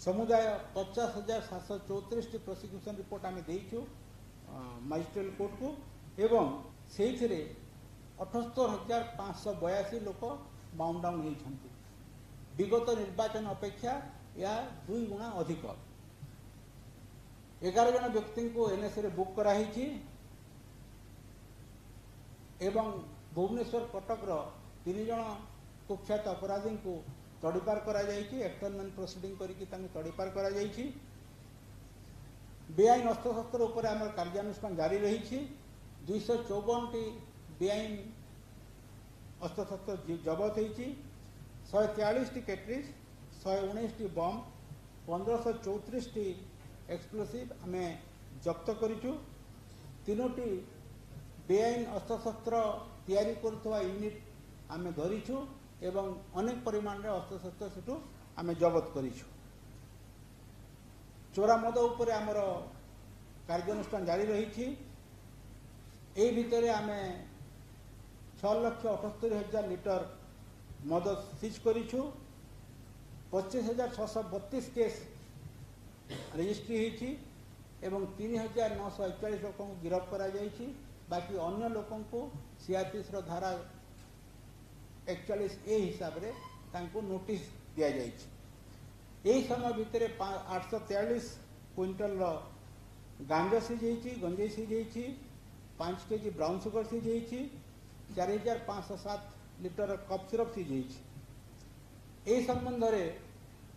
समुदाय 50,734 prosecution report आम देचु magistrate court को एवं से 78,582 लोक बाउंड डाउन होती विगत निर्वाचन अपेक्षा या 2 गुणा अधिक 11 जन व्यक्ति को एनएसए रे बुक कराई एवं भुवनेश्वर कटक 3 जन कुख्यात अपराधी को तड़ीपार करा एक्सटर्नल प्रोसीडिंग करके तड़ीपार करा बेआईन अस्त्रशस्त्र उपर आम कार्यानुष्ठान जारी रही 254 बेआईन अस्त्रशस्त्र जबत होती 143 कैटरिज 119 बम 1534 एक्सप्लोसिव आम जब्त करूँ 3टी बेआईन अस्त्रशस्त्र तैयारी करुवा यूनिट आम धरीचु एवं अनेक परिमाण रे अस्त्रशस्त्र सेठू आम जबत करूँ चोरा मद उपर आमर कार्यानुष्ठान जारी रही भितर आम 6,78,000 लिटर मद सीज करूँ 25,632 केस रजिस्ट्री होती एवं 3,941 लोक गिरफ्त करा बाकी अन्य लोकों को सीआरपीएस धारा 41A हिसाब रे तांको नोटिस दिया जायछि एही समय भितर 843 क्विंटल गांजा सीज होती गंजेई सीज होती 5 केजी ब्राउन सुगर सीज होती 4,507 लिटर कप सिरप सीज होती एही संबंध रे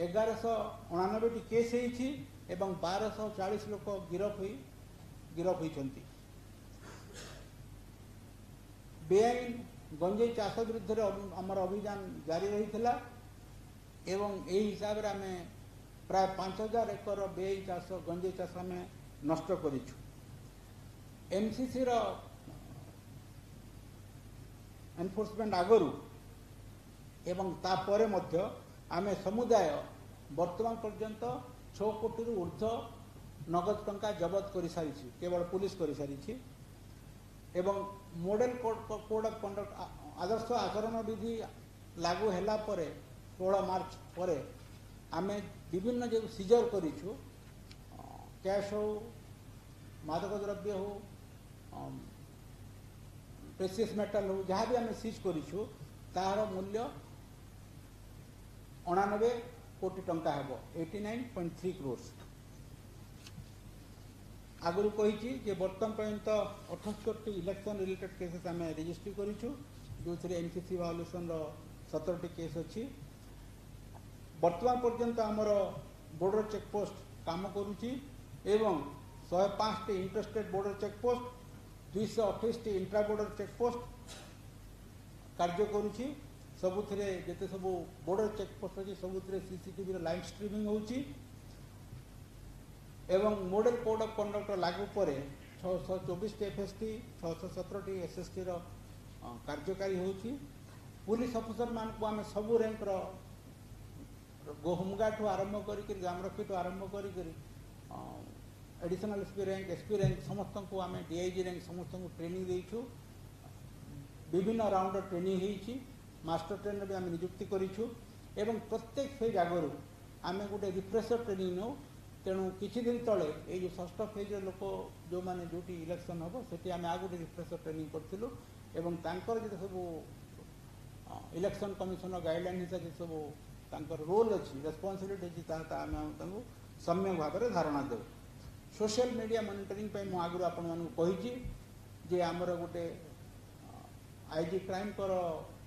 1199 केस होती एवं 1240 लोक गिरफ होइछंती बेआईन गंजेई चाष विरुद्ध आमर अभियान जारी रही एवं यही हिसाब रे आम प्राय 5,000 एकर बेआईन चाष गंजेई चाष आम नष्ट करिछु एमसीसी रो एनफोर्समेंट आगरु एवं तापरे मध्य आम समुदाय वर्तमान पर्यंत 6 कोटी रु ऊर्ध्व नगद टंका जबत कर सारी केवल पुलिस कर सारी एवं मॉडल कोड ऑफ कंडक्ट आदर्श आचरण विधि लागू हैला परे 16 मार्च परे आमे विभिन्न जो सीजर करिछु कैश हो मादक द्रव्य हो प्रेसियस मेटल हो जहाँ भी आम सीज करिछु तार मूल्य 89 कोटी टंका हेबो 89.3 करोड़ आगुरी कही बर्तमान पर्यंत 78 इलेक्शन रिलेटेड केसेस आम रेजिस्ट्री करूँ जो एमसीसी वायोलेशन 17 केस अच्छी बर्तमान पर्यंत आमर बॉर्डर चेकपोस्ट काम करुच्ची एवं 105 interstate border checkpost 228 intra border checkpost कार्य करुच्ची सबुथिरे जेते सब बॉर्डर चेकपोस्ट अच्छी सबुथिरे सीसीटीवी लाइव स्ट्रीमिंग होची एवं मॉडल कोड ऑफ कंडक्ट लागू पर 624 एफएसटी 617 एसएसटी कार्यकारी होची पुलिस अफिसर मान को आम सबू रैंक होमगार्ड ठू आरंभ करी ग्रामरक्षी ठू आरंभ करी एडिशनल एसपी रैंक समस्त को आम डीआईजी रैंक समस्त को ट्रेनिंग देइछु विभिन्न राउंड ट्रेनिंग होईछि मास्टर ट्रेनर भी आम नियुक्ति करिछु एवं प्रत्येक फेज आगरू आम गोटे रिफ्रेशर ट्रेनिंग नौ तेणु किछि दिन तले ये जो षष्ठ फेज लोक जो माने जोटी इलेक्शन हम से आम आ गोटे रिफ्रेशर ट्रेनिंग करूँ एवं तांकर जो सब इलेक्शन कमिशन गाइडलाइन हिसाब से सब तांकर रोल अच्छी रेस्पॉन्सिबिलिटी अच्छी आम सम्यक भाव में धारणा देव सोशल मीडिया मॉनिटरिंग पे मु आगु आपण कही जे आमर गोटे आईजी क्राइम कर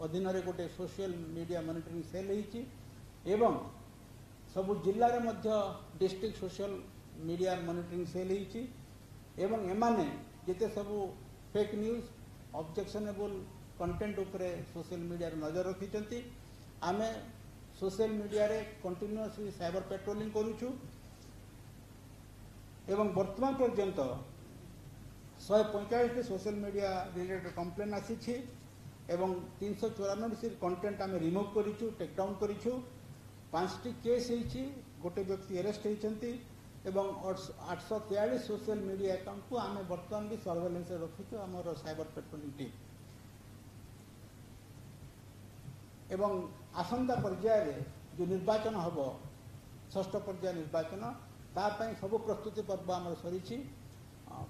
अधीन गोटे सोशल मीडिया मॉनिटरिंग सेल होती एवं सबु जिले में district social media monitoring cell होती एवं एमाने जिते सबु फेक न्यूज ऑब्जेक्शनेबल कंटेंट उपरे सोशल मीडिया नजर रखिंट आम सोशल मीडिया रे कंटिन्यूअसली साइबर पेट्रोलिंग करूछु एवं वर्तमान पर्यंत 145 सोशल मीडिया रिलेटेड कंप्लेन आसी एवं 394 कंटेंट आम रिमूव करूछु टेकडाउन करूछु 5टी केस होती गोटे व्यक्ति अरेस्ट होती एवं 843 सोशल मीडिया अकाउंट को आम बर्तमान भी सर्वेलेंस रखीचु आमर साइबर पेट्रोलिंग टीम एवं आसंता पर्याय जो निर्वाचन हम षष्ठ पर्याय निर्वाचन तापाई सब प्रस्तुति पर्व आम सरी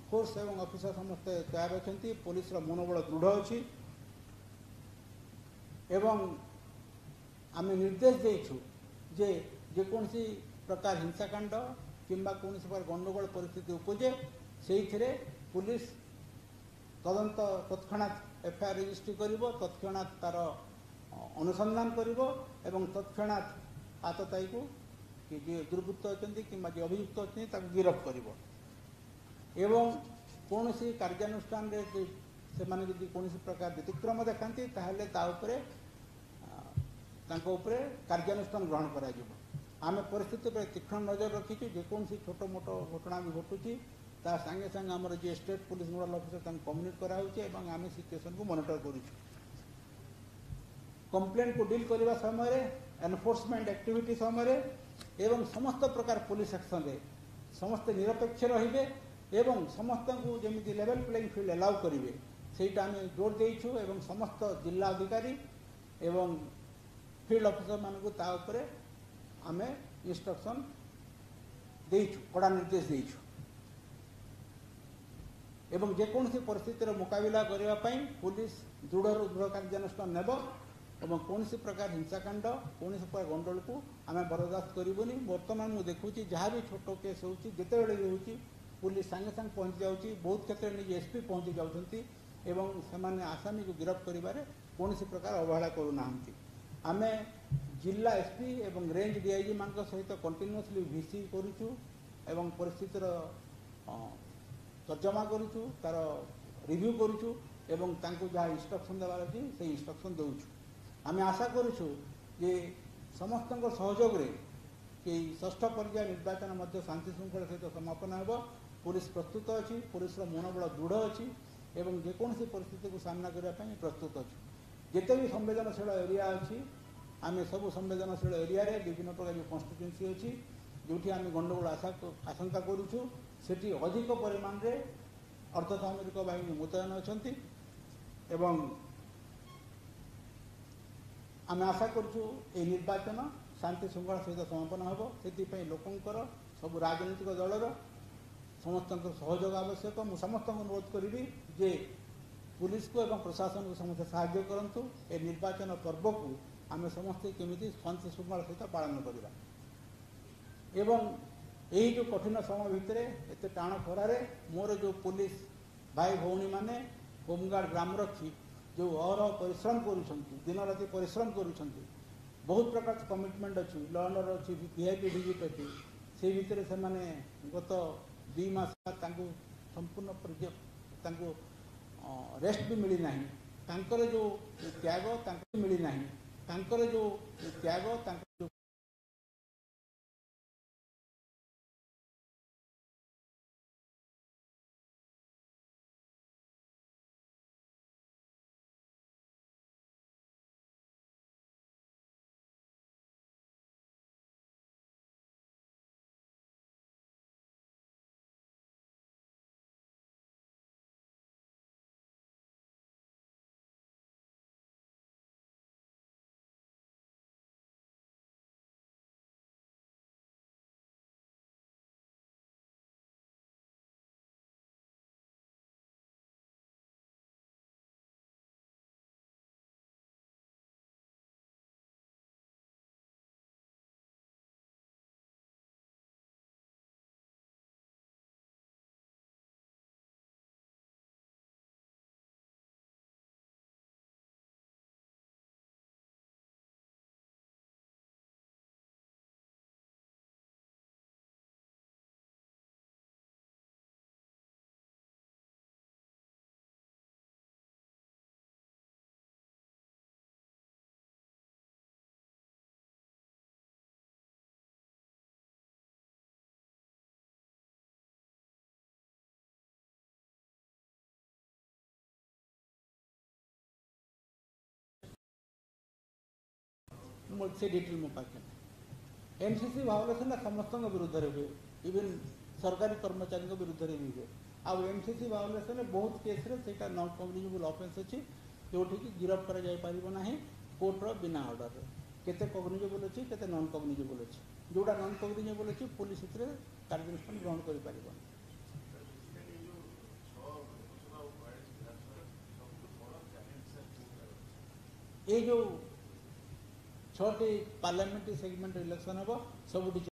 फोर्स एवं ऑफिसर समस्ते तैयार अच्छा पुलिस मनोबल दृढ़ अच्छी एवं आम निर्देश देचु जे जेकोसी प्रकार हिंसाकांड किंबा कौन प्रकार गंडगोल परिस्थिति उपजे से पुलिस तदंत तत्क्षणात एफआईआर रजिस्ट्री करिवो तत्क्षणात तार अनुसंधान करिवो एवं तत्क्षणात आतताई को कि जे दुर्बृत्त अच्छे कि अभियुक्त अच्छे गिरफ्त करिवो एवं कौन सी कार्यानुष्ठान से माने यदि कौन प्रकार व्यतिक्रम देखाती ताहले ता उपरे कार्यानुष्ठान ग्रहण करा जिवो आम परिस्थिति पर तीक्ष्ण नजर रखीचु जेकोसी छोट मोट घटना भी घटुची ता संगे संगे आमर जे state police nodal officer communicate कराऊे आम सिचुएशन को मॉनिटर करूछु कंप्लेंट को डील करने समय एनफोर्समेंट एक्टिविटी समय एवं समस्त प्रकार पुलिस एक्शन रे समस्त निरपेक्ष रहिबे एवं समस्त को जमी लेवल प्लेइंग फील्ड अलाउ करेंगे सेटा आम जोर देचु एवं समस्त जिला अधिकारी एवं फील्ड ऑफिसर मानक ताऊपर आम इंस्ट्रक्शन देचु कड़ा निर्देश देचु एवं जेकोसी परिस्थितिर मुकाबिला करने पुलिस दृढ़ दृढ़ कार्यानुष्ठान नेब और कौन प्रकार हिंसाकांड कौन प्रकार गंडल को आम बरदास्त करूनी बर्तमान मुझे देखुची जहाँ भी छोट केस होती जितेबले भी होती पुलिस सांगे सांगे पहुँच जाऊँगी बहुत क्षेत्र में निजे एसपी पहुँची जाऊँगी एवं से आसामी को गिरफ्त करिबारे कौन प्रकार अवहेला करूना आम जिला एसपी एवं रेंज डीआईजी मान सहित कंटिन्यूअसली भिसी करूचु एवं परिस्थितिर तर्जमा करूचु तार रिव्यू करूचु एवं तांको जहाँ इंस्ट्रक्शन देवार अच्छी से इंस्ट्रक्शन देउछु आम आशा करूचु जे समस्त सहयोग रे कि षष्ठ पर्याय निर्वाचन मध्य शांति श्रृंखला सहित समापन हो पुलिस प्रस्तुत अच्छी पुलिस मनोबल दृढ़ अच्छी एवं जेकोसी परिस्थिति को सामना करने प्रस्तुत अच्छी जिते भी संवेदनशील एरिया अच्छी आम सब संवेदनशील एरिया रे विभिन्न प्रकार जो कन्स्टिट्युएंसी अच्छी जो आम गंडगोल आशंका करुचु सेठी अधिक परिमाण रे अर्धसामरिक बाहिनी मुतयन अच्छा एवं आम आशा करुचु ए निर्वाचन शांति श्रृंखला सहित समापन हो से लोकंकर सब राजनीतिक दलर समस्त सहयोग आवश्यक मु समस्त अनुरोध करी जे पुलिस को एवं प्रशासन को समस्त साहाय्य करंतु ए निर्वाचन पर्व को आम समस्ते केमिति शांति श्रृंखला सहित पालन करवा एवं यही जो कठिन समय भितर एत टाण खरारे मोर जो पुलिस भाई भौणी माने होमगार्ड ग्राम रखी जो अहरह परिश्रम करुछंती दिन राति परिश्रम करुछंती बहुत प्रकार कमिटमेंट अच्छी लॉ एंड ऑर्डर अच्छी वीआईपी विजिट अच्छी से भितर से माने गत 2 मास संपूर्ण रेस्ट भी मिली नहीं तांकर जो त्याग तांकर मिली नहीं तांकर जो त्याग तांकर से डिटेल मो पाखे एमसीसी भावलेसन समस्त विरुद्ध हुए इवन सरकारी कर्मचारी विरुद्ध भी हुए आउ एमसीसी भावलेसन बहुत केस से नॉन कम्युनिकेबल ऑफेंस अच्छी जो गिरफ्त करा कोर्टर बिना ऑर्डर केते कम्युनिकेबल अच्छी केते नॉन कम्युनिकेबल अच्छी जोटा नन कग्निजेबल अच्छी पुलिस कार्यानुष्ठान ग्रहण कर जो 6टी पार्लियामेंट सेगमेंट इलेक्शन हम सब